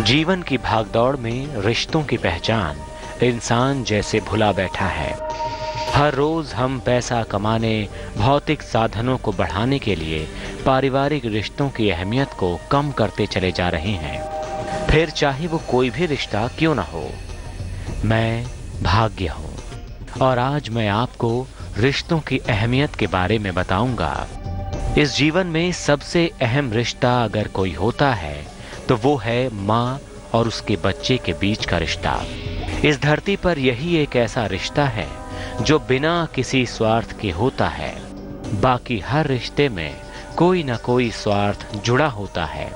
जीवन की भागदौड़ में रिश्तों की पहचान इंसान जैसे भुला बैठा है। हर रोज हम पैसा कमाने, भौतिक साधनों को बढ़ाने के लिए पारिवारिक रिश्तों की अहमियत को कम करते चले जा रहे हैं। फिर चाहे वो कोई भी रिश्ता क्यों ना हो। मैं भाग्य हूँ और आज मैं आपको रिश्तों की अहमियत के बारे में बताऊंगा। इस जीवन में सबसे अहम रिश्ता अगर कोई होता है तो वो है माँ और उसके बच्चे के बीच का रिश्ता। इस धरती पर यही एक ऐसा रिश्ता है जो बिना किसी स्वार्थ के होता है। बाकी हर रिश्ते में कोई ना कोई स्वार्थ जुड़ा होता है।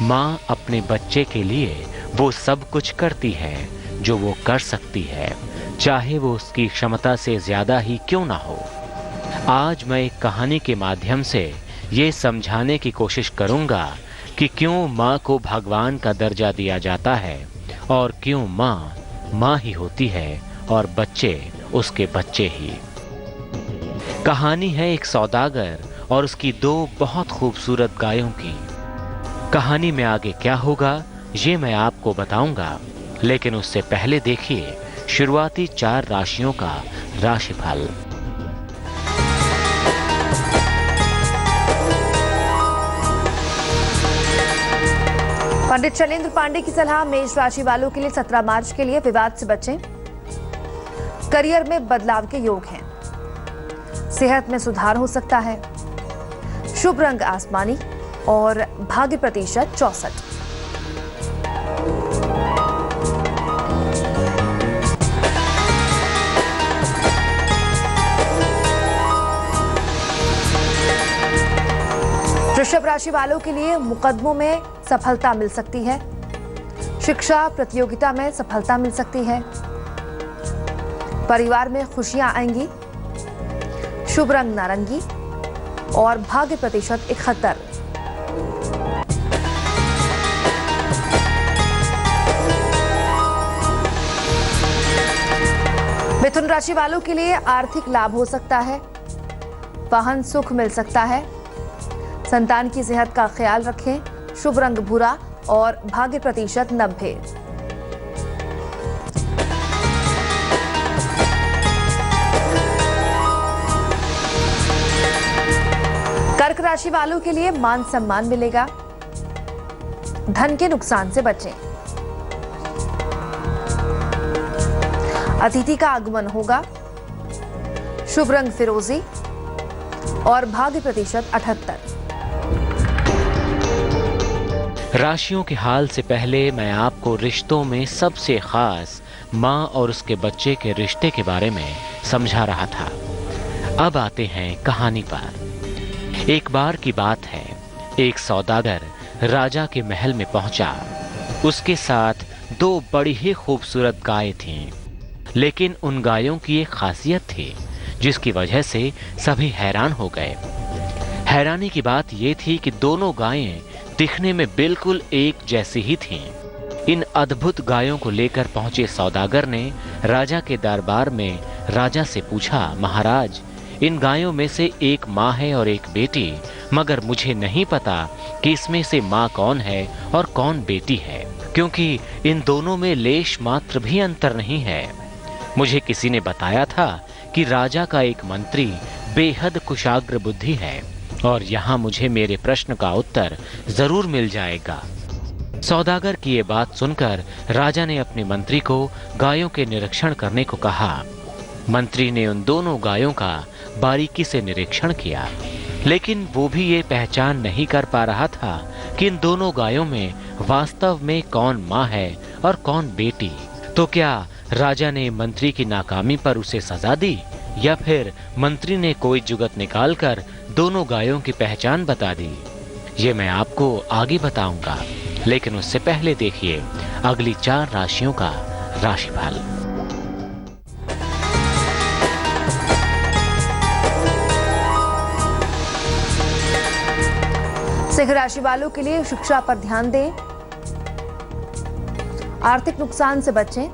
माँ अपने बच्चे के लिए वो सब कुछ करती है जो वो कर सकती है, चाहे वो उसकी क्षमता से ज्यादा ही क्यों ना हो। आज मैं एक कहानी के माध्यम से ये समझाने की कोशिश करूंगा कि क्यों माँ को भगवान का दर्जा दिया जाता है और क्यों माँ माँ ही होती है और बच्चे उसके बच्चे ही। कहानी है एक सौदागर और उसकी दो बहुत खूबसूरत गायों की। कहानी में आगे क्या होगा ये मैं आपको बताऊंगा, लेकिन उससे पहले देखिए शुरुआती 4 राशियों का राशिफल। पंडित शैलेंद्र पांडे की सलाह मेष राशि वालों के लिए 17 मार्च के लिए विवाद से बचें। करियर में बदलाव के योग हैं। सेहत में सुधार हो सकता है। शुभ रंग आसमानी और भाग्य प्रतिशत 64। वृषभ राशि वालों के लिए मुकदमों में सफलता मिल सकती है। शिक्षा प्रतियोगिता में सफलता मिल सकती है। परिवार में खुशियां आएंगी। शुभ रंग नारंगी और भाग्य प्रतिशत 71। मिथुन राशि वालों के लिए आर्थिक लाभ हो सकता है। वाहन सुख मिल सकता है। संतान की सेहत का ख्याल रखें। शुभ रंग भूरा और भाग्य प्रतिशत 90। कर्क राशि वालों के लिए मान सम्मान मिलेगा। धन के नुकसान से बचें। अतिथि का आगमन होगा। शुभ रंग फिरोजी और भाग्य प्रतिशत 78। राशियों के हाल से पहले मैं आपको रिश्तों में सबसे खास माँ और उसके बच्चे के रिश्ते के बारे में समझा रहा था। अब आते हैं कहानी पर। एक बार की बात है, एक सौदागर राजा के महल में पहुंचा। उसके साथ 2 बड़ी ही खूबसूरत गायें थीं, लेकिन उन गायों की एक खासियत थी जिसकी वजह से सभी हैरान हो गए। हैरानी की बात यह थी कि दोनों गायें दिखने में बिल्कुल एक जैसी ही थीं। इन अद्भुत गायों को लेकर पहुंचे सौदागर ने राजा के दरबार में राजा से पूछा, महाराज, इन गायों में से एक माँ है और एक बेटी, मगर मुझे नहीं पता कि इसमें से माँ कौन है और कौन बेटी है, क्योंकि इन दोनों में लेश मात्र भी अंतर नहीं है। मुझे किसी ने बताया था कि राजा का एक मंत्री बेहद कुशाग्र बुद्धि है और यहाँ मुझे मेरे प्रश्न का उत्तर जरूर मिल जाएगा। सौदागर की ये बात सुनकर राजा ने अपने मंत्री को गायों के निरीक्षण करने को कहा। मंत्री ने उन दोनों गायों का बारीकी से निरीक्षण किया, लेकिन वो भी ये पहचान नहीं कर पा रहा था कि इन दोनों गायों में वास्तव में कौन माँ है और कौन बेटी। तो क्या राजा ने मंत्री की नाकामी पर उसे सजा दी या फिर मंत्री ने कोई जुगत निकालकर दोनों गायों की पहचान बता दी? ये मैं आपको आगे बताऊंगा, लेकिन उससे पहले देखिए अगली 4 राशियों का राशिफल। सिंह राशि वालों के लिए शिक्षा पर ध्यान दें। आर्थिक नुकसान से बचें।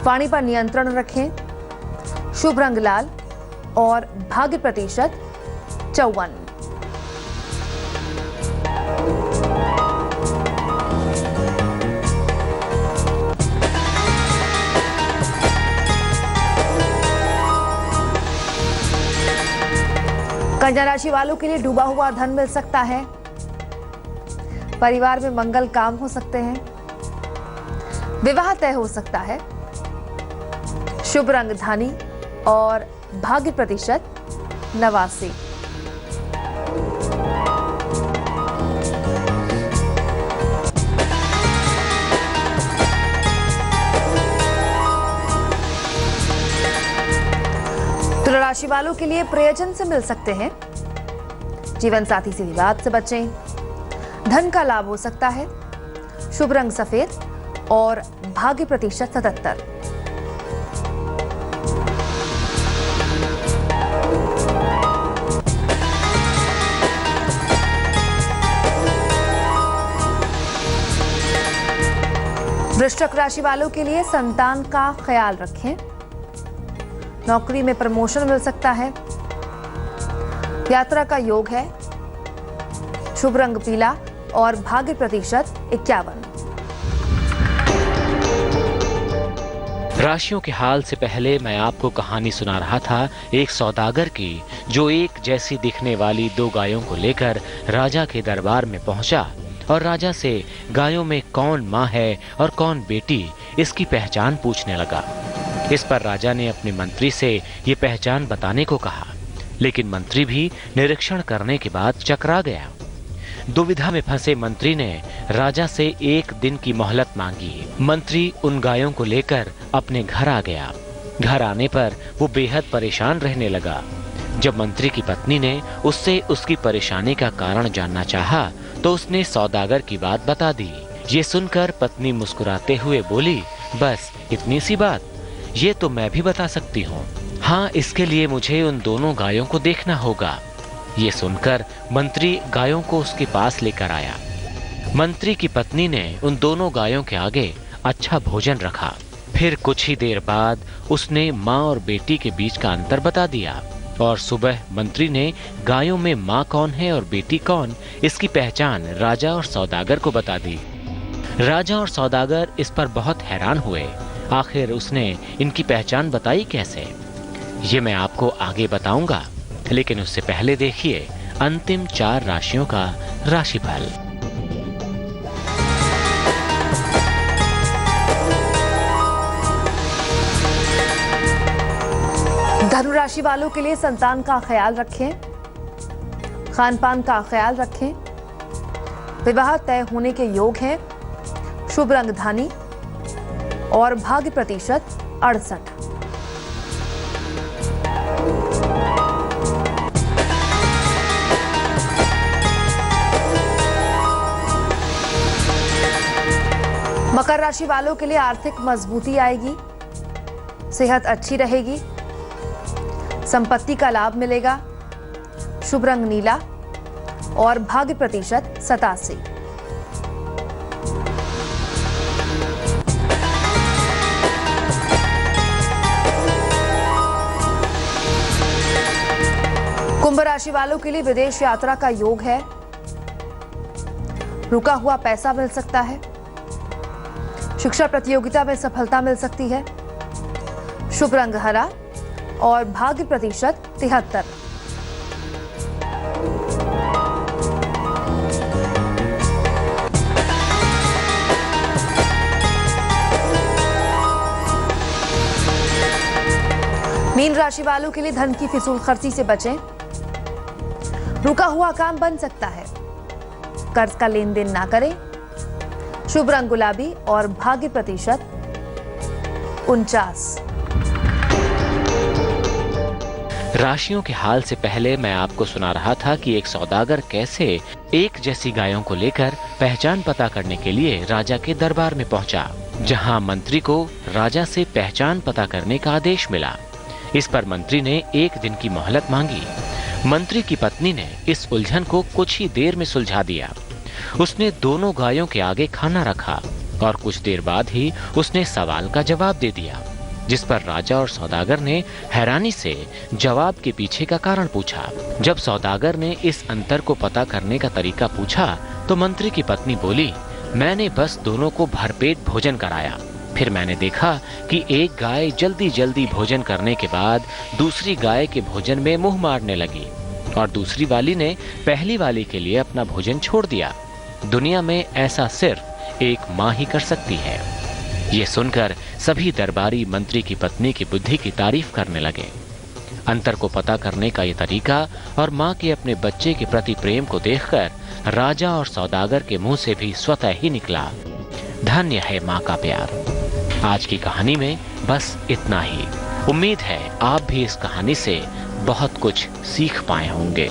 वाणी पर नियंत्रण रखें। शुभ रंग लाल और भाग्य प्रतिशत 54। कन्या राशि वालों के लिए डूबा हुआ धन मिल सकता है। परिवार में मंगल काम हो सकते हैं। विवाह तय हो सकता है। शुभ रंग धानी और भाग्य प्रतिशत 89। तुला राशि वालों के लिए प्रियजन से मिल सकते हैं। जीवन साथी से विवाद से बचें। धन का लाभ हो सकता है। शुभ रंग सफेद और भाग्य प्रतिशत 77। वृश्चिक राशि वालों के लिए संतान का ख्याल रखें। नौकरी में प्रमोशन मिल सकता है। यात्रा का योग है। शुभ रंग पीला और भाग्य प्रतिशत 51। राशियों के हाल से पहले मैं आपको कहानी सुना रहा था एक सौदागर की, जो एक जैसी दिखने वाली दो गायों को लेकर राजा के दरबार में पहुंचा और राजा से गायों में कौन माँ है और कौन बेटी, इसकी पहचान पूछने लगा। इस पर राजा ने अपने मंत्री से ये पहचान बताने को कहा, लेकिन मंत्री भी निरीक्षण करने के बाद चकरा गया। दुविधा में फंसे मंत्री ने राजा से 1 दिन की मोहलत मांगी। मंत्री उन गायों को लेकर अपने घर आ गया। घर आने पर वो बेहद परेशान रहने लगा। जब मंत्री की पत्नी ने उससे उसकी परेशानी का कारण जानना चाहा, तो उसने सौदागर की बात बता दी। ये सुनकर पत्नी मुस्कुराते हुए बोली, बस इतनी सी बात, ये तो मैं भी बता सकती हूँ। हाँ, इसके लिए मुझे उन दोनों गायों को देखना होगा। ये सुनकर मंत्री गायों को उसके पास लेकर आया। मंत्री की पत्नी ने उन दोनों गायों के आगे अच्छा भोजन रखा। फिर कुछ ही देर बाद उसने माँ और बेटी के बीच का अंतर बता दिया और सुबह मंत्री ने गायों में माँ कौन है और बेटी कौन, इसकी पहचान राजा और सौदागर को बता दी। राजा और सौदागर इस पर बहुत हैरान हुए। आखिर उसने इनकी पहचान बताई कैसे, ये मैं आपको आगे बताऊंगा, लेकिन उससे पहले देखिए अंतिम 4 राशियों का राशिफल। धनु राशि वालों के लिए संतान का ख्याल रखें। खान पान का ख्याल रखें। विवाह तय होने के योग हैं। शुभ रंग धानी और भाग्य प्रतिशत 68। मकर राशि वालों के लिए आर्थिक मजबूती आएगी। सेहत अच्छी रहेगी। संपत्ति का लाभ मिलेगा। शुभ रंग नीला और भाग्य प्रतिशत 87। कुंभ राशि वालों के लिए विदेश यात्रा का योग है। रुका हुआ पैसा मिल सकता है। शिक्षा प्रतियोगिता में सफलता मिल सकती है। शुभ रंग हरा और भाग्य प्रतिशत 73। मीन राशि वालों के लिए धन की फिजूल खर्ची से बचें। रुका हुआ काम बन सकता है। कर्ज का लेन देन ना करें। शुभ रंग गुलाबी और भाग्य प्रतिशत 49। राशियों के हाल से पहले मैं आपको सुना रहा था कि एक सौदागर कैसे एक जैसी गायों को लेकर पहचान पता करने के लिए राजा के दरबार में पहुंचा, जहां मंत्री को राजा से पहचान पता करने का आदेश मिला। इस पर मंत्री ने 1 दिन की मोहलत मांगी। मंत्री की पत्नी ने इस उलझन को कुछ ही देर में सुलझा दिया। उसने दोनों गायों के आगे खाना रखा और कुछ देर बाद ही उसने सवाल का जवाब दे दिया, जिस पर राजा और सौदागर ने हैरानी से जवाब के पीछे का कारण पूछा। जब सौदागर ने इस अंतर को पता करने का तरीका पूछा, तो मंत्री की पत्नी बोली, मैंने बस दोनों को भरपेट भोजन कराया। फिर मैंने देखा कि एक गाय जल्दी जल्दी भोजन करने के बाद दूसरी गाय के भोजन में मुंह मारने लगी। और दूसरी वाली ने पहली वाली के लिए अपना भोजन छोड़ दिया। दुनिया में ऐसा सिर्फ एक माँ ही कर सकती है। ये सुनकर सभी दरबारी मंत्री की पत्नी की बुद्धि की तारीफ करने लगे। अंतर को पता करने का ये तरीका और माँ के अपने बच्चे के प्रति प्रेम को देखकर राजा और सौदागर के मुंह से भी स्वतः ही निकला, धन्य है माँ का प्यार। आज की कहानी में बस इतना ही। उम्मीद है आप भी इस कहानी से बहुत कुछ सीख पाए होंगे।